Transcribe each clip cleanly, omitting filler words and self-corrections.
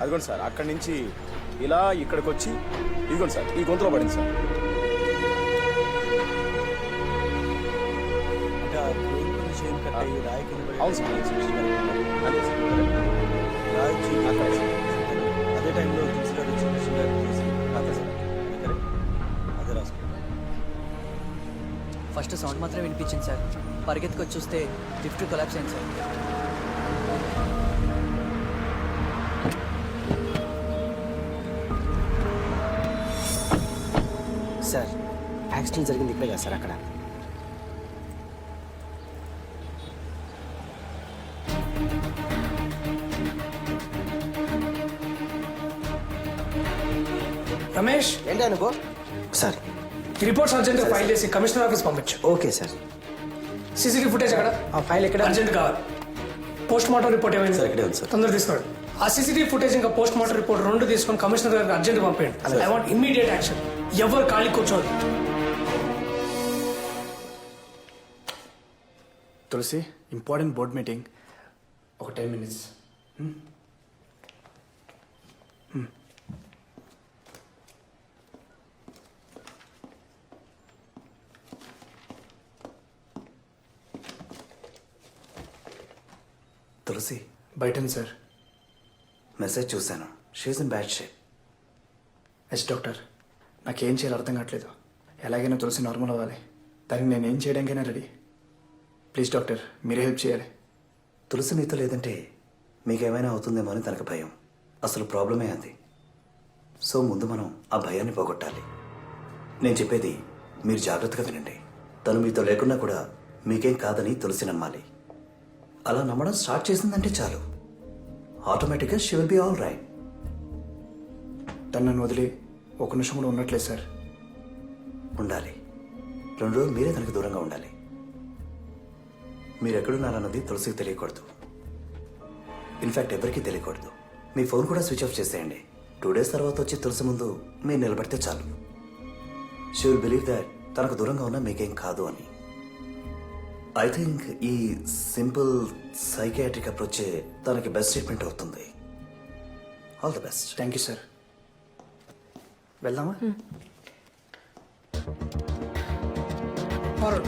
అదిగోండి సార్, అక్కడి నుంచి ఇలా ఇక్కడికి వచ్చి ఇదిగోండి సార్, ఈ గొంతులో పడింది సార్. అవును సార్, అదే సార్. అదే టైంలో అదే రాసుకో. ఫస్ట్ సౌండ్ మాత్రం వినిపించింది సార్. పరిగెత్తుకొచ్చి చూస్తే లిఫ్ట్ కొలాప్స్ అయింది సార్. సార్ యాక్సిడెంట్ జరిగింది ఇక్కడే కదా సార్, అక్కడ. రమేష్, ఏంటి అనుకో సార్. ఈ రిపోర్ట్స్ అర్జెంట్గా ఫైల్ చేసి కమిషనర్ ఆఫీస్ పంపించు. Okay sir. సీసీటీవీ ఫుటేజ్ అక్కడ ఆ ఫైల్ ఎక్కడ? అర్జెంట్ కావాలి. పోస్ట్ మార్టం రిపోర్ట్ ఏమైంది? సార్, ఇక్కడే ఉంది సార్. తొందర తీసుకోండి. ఆ సీసీటీవీ ఫుటేజ్ ఇంకా పోస్ట్ మార్టం రిపోర్ట్ రెండు తీసుకొని కమిషనర్ గారికి అర్జెంట్ పంపేయండి. I want immediate action. ఎవరు ఖాళీ కూర్చోదు. తులసి, ఇంపార్టెంట్ బోర్డ్ మీటింగ్, ఒక 10 minutes. తులసి, బయటండి సార్. మెసేజ్ చూశాను. She's in bad shape. Yes doctor, నాకేం చేయాలో అర్థం కావట్లేదు. ఎలాగైనా తులసి నార్మల్ అవ్వాలి. దానికి నేను ఏం చేయడానికైనా రెడీ. ప్లీజ్ డాక్టర్, మీరే హెల్ప్ చేయాలి. తులసి మీతో లేదంటే మీకేమైనా అవుతుందేమో అని తనకు భయం. అసలు ప్రాబ్లమే అది. సో ముందు మనం ఆ భయాన్ని పోగొట్టాలి. నేను చెప్పేది మీరు జాగ్రత్తగా వినండి. తను మీతో లేకున్నా కూడా మీకేం కాదని తులసి నమ్మాలి. అలా నమ్మడం స్టార్ట్ చేసిందంటే చాలు, ఆటోమేటిక్గా she will be all right. తను నన్ను వదిలి ఒక నిమిషం కూడా ఉండట్లేదు సార్. ఉండాలి. 2 రోజులు మీరే తనకు దూరంగా ఉండాలి. మీరెక్కడున్నారన్నది తులసికి తెలియకూడదు. ఇన్ఫ్యాక్ట్ ఎవరికీ తెలియకూడదు. మీ ఫోన్ కూడా స్విచ్ ఆఫ్ చేసేయండి. 2 days తర్వాత వచ్చి తులసి ముందు మీరు నిలబడితే చాలు. షీ విల్ బిలీవ్ దాట్ తనకు దూరంగా ఉన్నా మీకేం కాదు అని. ఐ థింక్ ఈ సింపుల్ సైకియాట్రిక్ అప్రోచే తనకి బెస్ట్ ట్రీట్మెంట్ అవుతుంది. All the best. Thank you sir. వెళ్దామా? Forward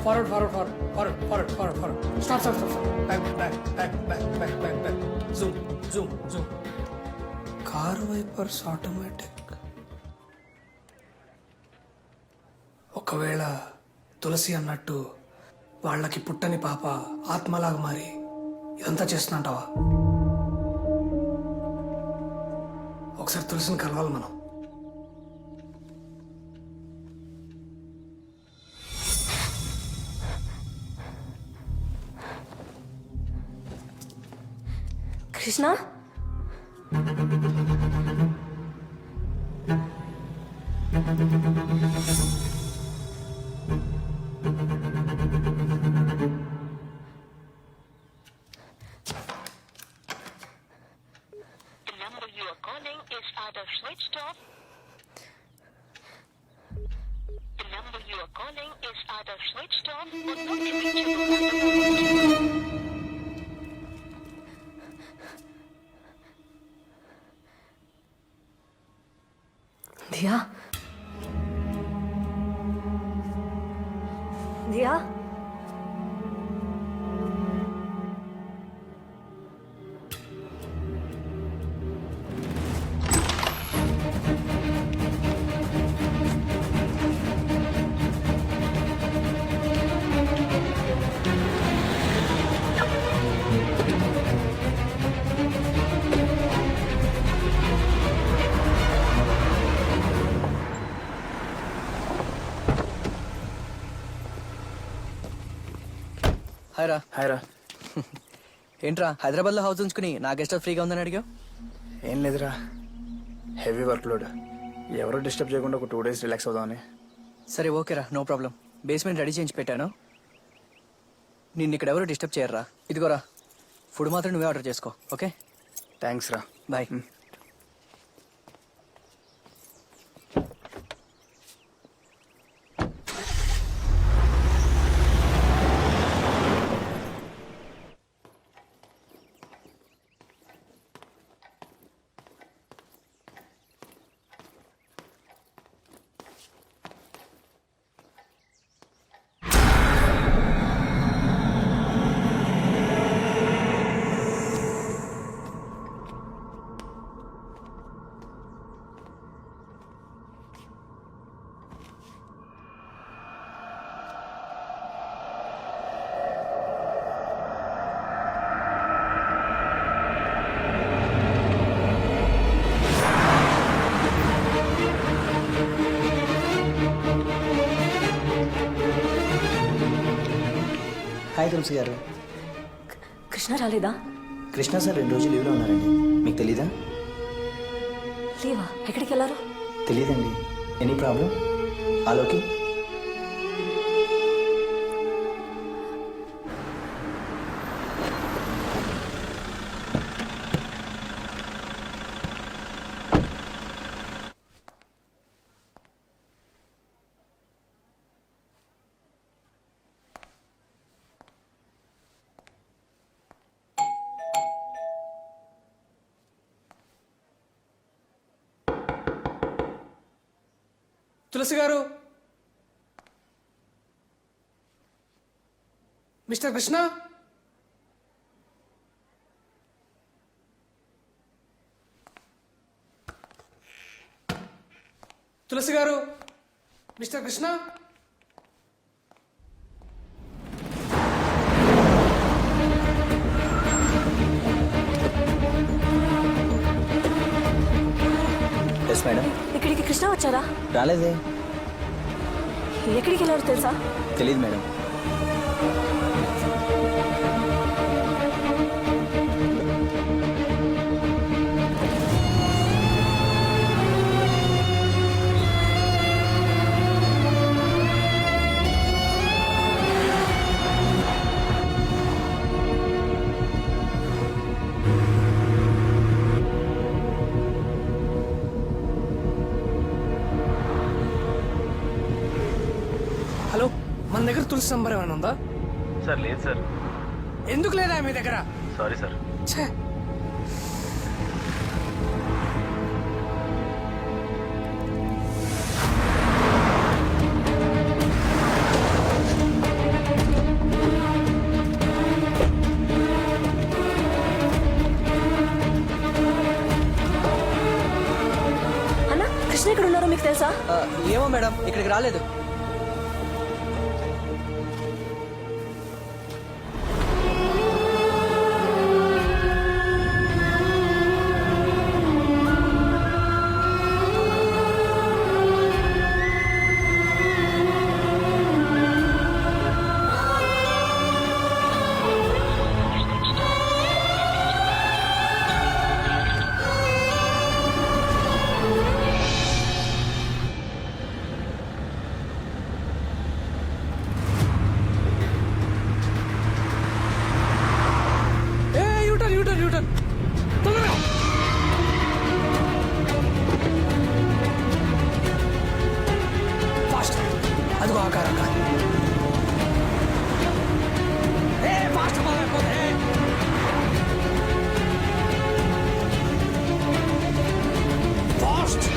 forward forward forward forward forward forward. Stop stop stop stop. Back back back back back back back. Zoom zoom zoom. Car wipers automatic. ఒకవేళ తులసి అన్నట్టు వాళ్ళకి పుట్టని పాప ఆత్మలాగా మారి ఇదంతా చేస్తున్నట్టావా? ఒకసారి తులసిని కలవాలి మనం. కృష్ణ, దియా దియా, హాయ్ రా. హాయ్ రా. ఏంట్రా హైదరాబాద్లో హౌస్ ఉంచుకుని నా గెస్ట్ హౌస్ ఫ్రీగా ఉందని అడిగావు? ఏం లేదురా, హెవీ వర్క్ లోడ్. ఎవరో డిస్టర్బ్ చేయకుండా ఒక 2 days రిలాక్స్ అవుదామని. సరే ఓకేరా, నో ప్రాబ్లం. బేస్మెంట్ రెడీ చేయించి పెట్టాను. నిన్ను ఇక్కడ ఎవరు డిస్టర్బ్ చేయర్రా. ఇదిగోరా, ఫుడ్ మాత్రం నువ్వే ఆర్డర్ చేసుకో. ఓకే, థ్యాంక్స్ రా. బాయ్. హాయ్ తులసి గారు. కృష్ణ రాలేదా? కృష్ణ సార్ 2 రోజులు లీవ్లో ఉన్నారండి. మీకు తెలీదా? లేవా? ఎక్కడికి వెళ్ళారు? తెలీదండి. Any problem? ఆలోకి తులసి గారు, మిస్టర్ కృష్ణ, తులసి గారు, మిస్టర్ కృష్ణ. Yes madam. ఇక్కడికి కృష్ణ వచ్చారా? రాలేదే. ఎక్కడికి వెళ్ళారు తెలుసా? తెలీదు మేడం. హలో, మన దగ్గర తులసి నంబర్ ఏమైనా ఉందా? సార్ లేదు సార్. ఎందుకు లేదా మీ దగ్గర? Sorry sir. ఛే, అన్న, కృష్ణ ఎక్కడ ఉన్నారో మీకు తెలుసా? ఏమో మేడం, ఇక్కడికి రాలేదు. యూటర్న్ తొందరగా. ఫాస్ట్, అదిగో ఆ కారు. Fast fast.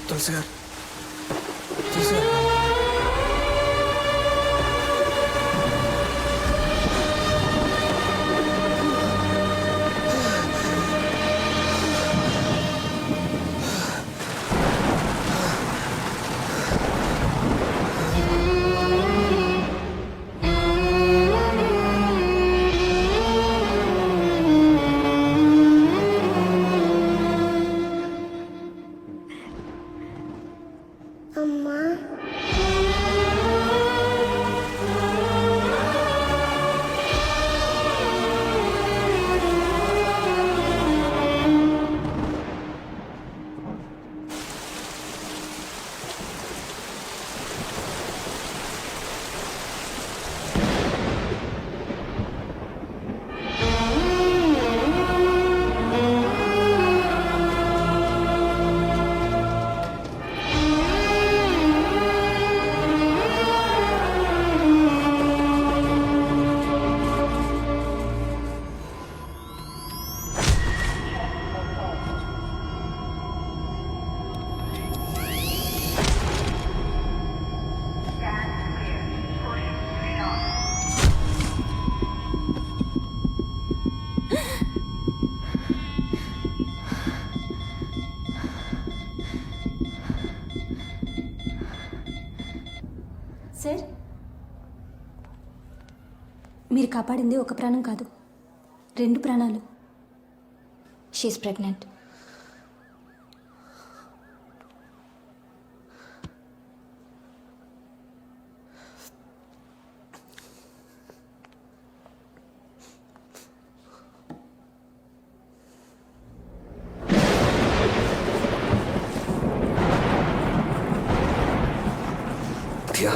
తులసి గారు తులసి గారు సార్ మీరు కాపాడింది ఒక ప్రాణం కాదు 2 ప్రాణాలు షీఈస్ ప్రెగ్నెంట్ ప్రియా